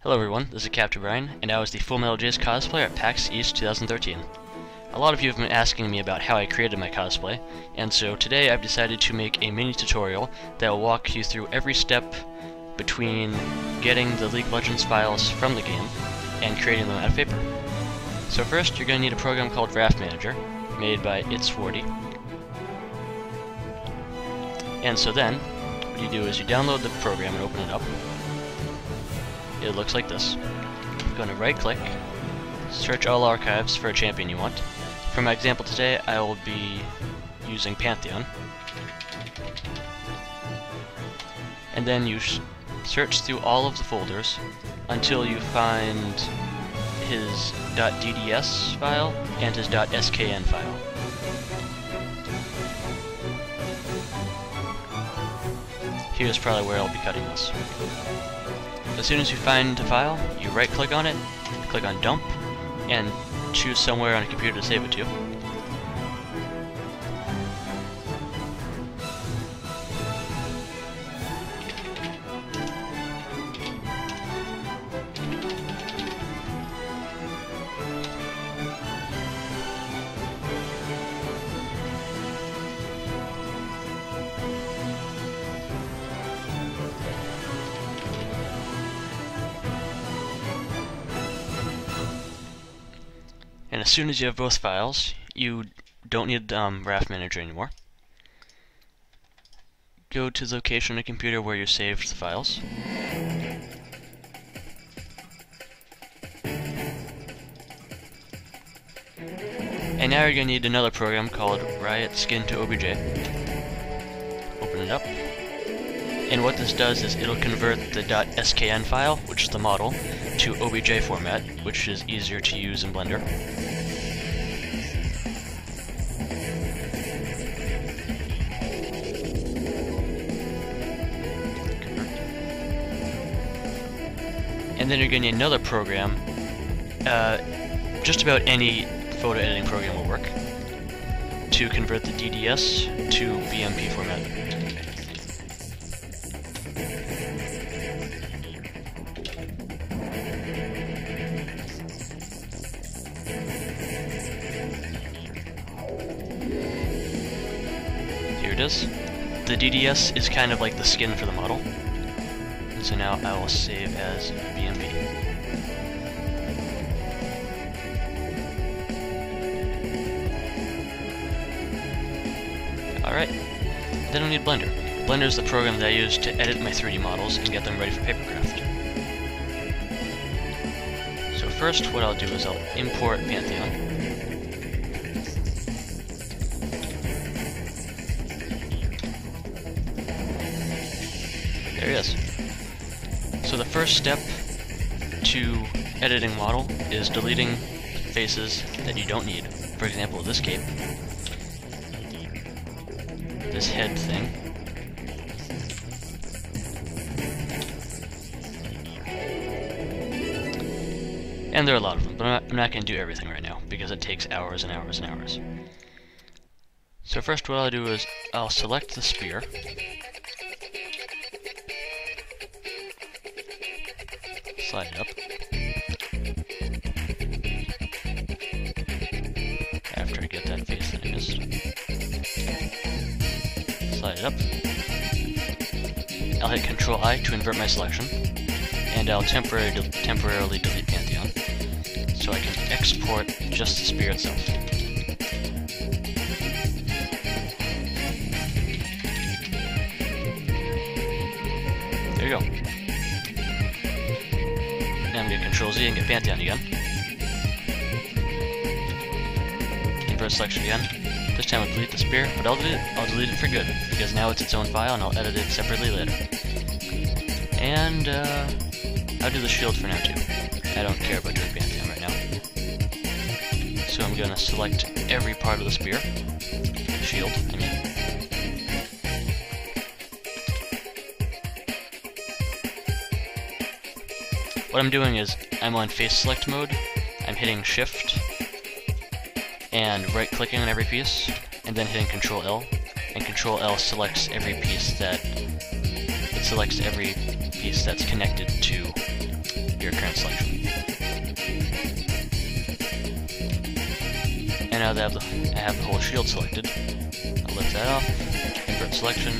Hello everyone, this is Captain Bryan, and I was the Full Metal Jays cosplayer at PAX East 2013. A lot of you have been asking me about how I created my cosplay, and so today I've decided to make a mini tutorial that will walk you through every step between getting the League of Legends files from the game and creating them out of paper. So first, you're going to need a program called Draft Manager, made by It's40. And so then, what you do is you download the program and open it up. It looks like this. You're going to right click, search all archives for a champion you want. For my example today, I will be using Pantheon. And then you search through all of the folders until you find his .dds file and his .skn file. Here's probably where I'll be cutting this. As soon as you find a file, you right click on it, click on dump, and choose somewhere on a computer to save it to. And as soon as you have both files, you don't need Draft Manager anymore. Go to the location on the computer where you saved the files. And now you're going to need another program called Riot Skin to OBJ. Open it up. And what this does is it'll convert the .skn file, which is the model, to OBJ format, which is easier to use in Blender. And then you're going to need another program. Just about any photo editing program will work to convert the DDS to BMP format. Here it is. The DDS is kind of like the skin for the model. So now I will save as BMP. Alright, then we need Blender. Blender is the program that I use to edit my 3D models and get them ready for Papercraft. So first what I'll do is I'll import Pantheon. There it is. So the first step to editing model is deleting faces that you don't need. For example, this cape, this head thing, and there are a lot of them, but I'm not going to do everything right now because it takes hours and hours and hours. So first what I'll do is I'll select the spear. Slide it up. After I get that face that I missed. Slide it up. I'll hit Ctrl-I to invert my selection. And I'll temporarily delete Pantheon. So I can export just the spear itself. There you go. Now I'm going to Ctrl-Z and get Pantheon again. Invert selection again. This time I'll delete the spear, but I'll delete it for good, because now it's its own file and I'll edit it separately later. And I'll do the shield for now too. I don't care about doing Pantheon right now. So I'm going to select every part of the spear. Shield, I mean. What I'm doing is, I'm on face select mode, I'm hitting shift, and right clicking on every piece, and then hitting Ctrl-L, and Ctrl-L selects every piece that's connected to your now that I have the whole shield selected, I'll lift that off, invert selection,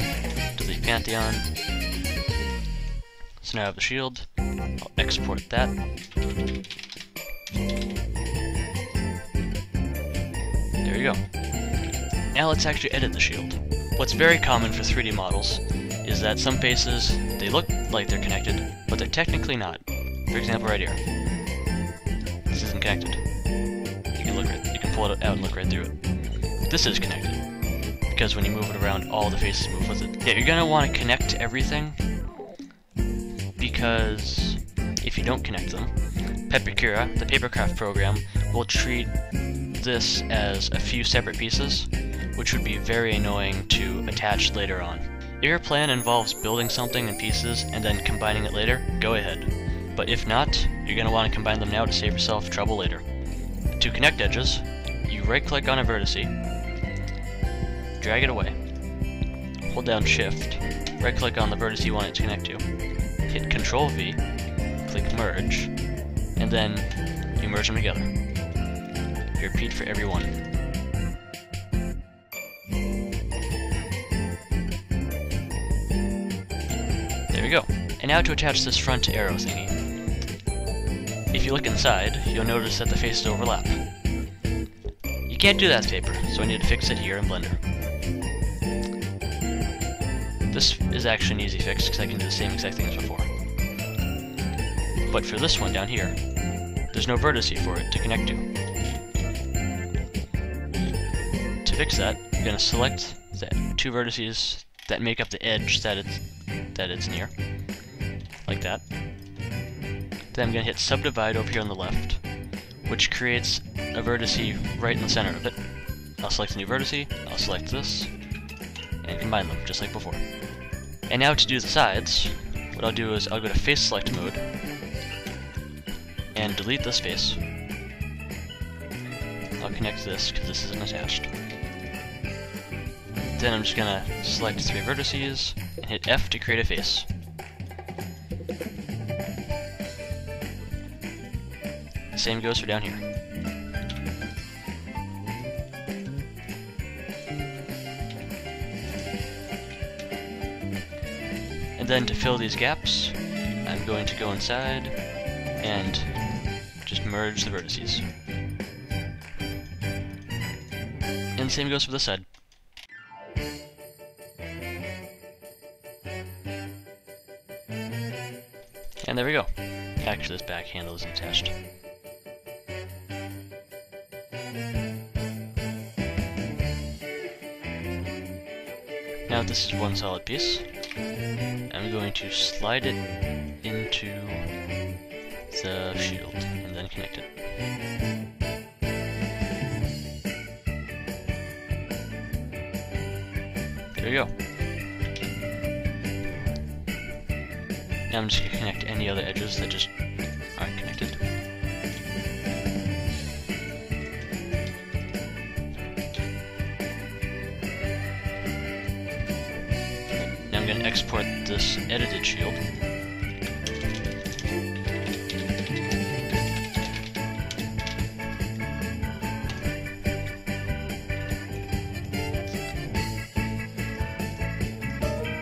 delete Pantheon. So now I have the shield. I'll export that. There you go. Now let's actually edit the shield. What's very common for 3D models is that some faces, they look like they're connected, but they're technically not. For example, right here. This isn't connected. You can pull it out and look right through it. This is connected, because when you move it around, all the faces move with it. Yeah, you're gonna want to connect everything, because if you don't connect them, Papercraft, the Papercraft program, will treat this as a few separate pieces, which would be very annoying to attach later on. If your plan involves building something in pieces and then combining it later, go ahead. But if not, you're going to want to combine them now to save yourself trouble later. To connect edges, you right-click on a vertice, drag it away, hold down Shift, right-click on the vertice you want it to connect to, hit Ctrl-V, click Merge, and then you merge them together. You repeat for every one. There we go. And now to attach this front arrow thingy. If you look inside, you'll notice that the faces overlap. You can't do that with paper, so I need to fix it here in Blender. This is actually an easy fix, because I can do the same exact thing as before. But for this one down here, there's no vertice for it to connect to. To fix that, you're going to select the two vertices that make up the edge that it's near, like that. Then I'm going to hit Subdivide over here on the left, which creates a vertice right in the center of it. I'll select a new vertice, I'll select this, and combine them, just like before. And now to do the sides, what I'll do is I'll go to Face Select Mode, and delete this face. I'll connect this, because this isn't attached. Then I'm just going to select 3 vertices, and hit F to create a face. The same goes for down here. And then to fill these gaps, I'm going to go inside and just merge the vertices. And the same goes for this side. And there we go. Actually, this back handle isn't attached. Now that this is one solid piece, I'm going to slide it into the shield and then connect it. There we go. Now I'm just going to connect any other edges that just aren't connected. Now I'm going to export this edited shield.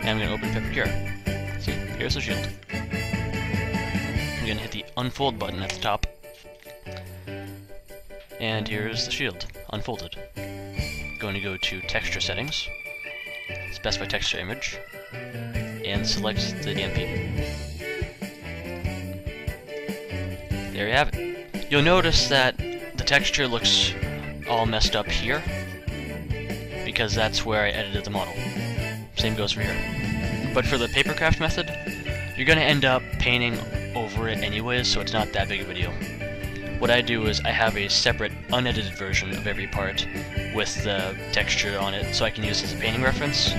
Now I'm going to open Papercraft. See, here's the shield. I'm going to hit the unfold button at the top. And here's the shield, unfolded. Going to go to texture settings, specify texture image, and select the DMP. There you have it. You'll notice that the texture looks all messed up here, because that's where I edited the model. Same goes for here. But for the Papercraft method, you're going to end up painting over it anyways, so it's not that big of a deal. What I do is I have a separate unedited version of every part with the texture on it, so I can use it as a painting reference.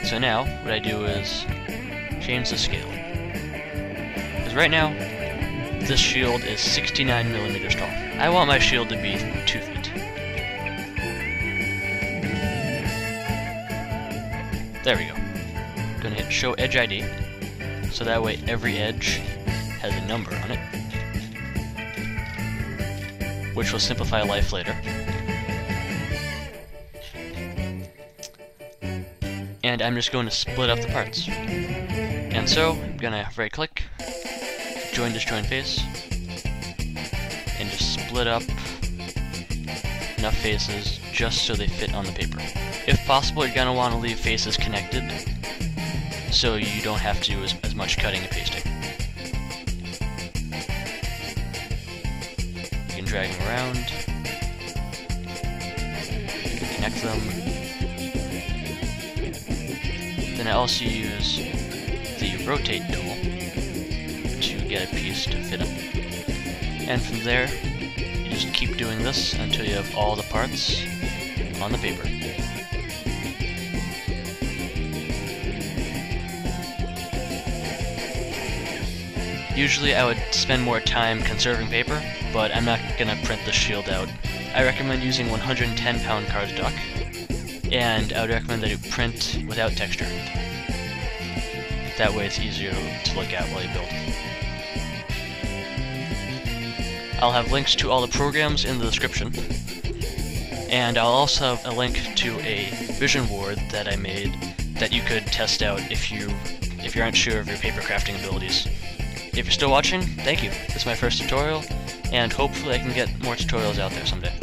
So now, what I do is change the scale. Because right now, this shield is 69 millimeters tall. I want my shield to be 2 feet. There we go. I'm gonna hit Show Edge ID, so that way every edge has a number on it, which will simplify life later. and I'm just going to split up the parts. And so, I'm gonna right click, join disjoint face, and just split up enough faces just so they fit on the paper. If possible, you're gonna want to leave faces connected so you don't have to do as much cutting and pasting. You can drag them around, connect them. Then I also use the rotate tool to get a piece to fit them. And from there, you just keep doing this until you have all the parts on the paper. Usually I would spend more time conserving paper, but I'm not going to print the shield out. I recommend using 110-pound cardstock, and I would recommend that you print without texture. That way it's easier to look at while you build. I'll have links to all the programs in the description, and I'll also have a link to a vision board that I made that you could test out if you aren't sure of your paper crafting abilities. If you're still watching, thank you. This is my first tutorial, and hopefully I can get more tutorials out there someday.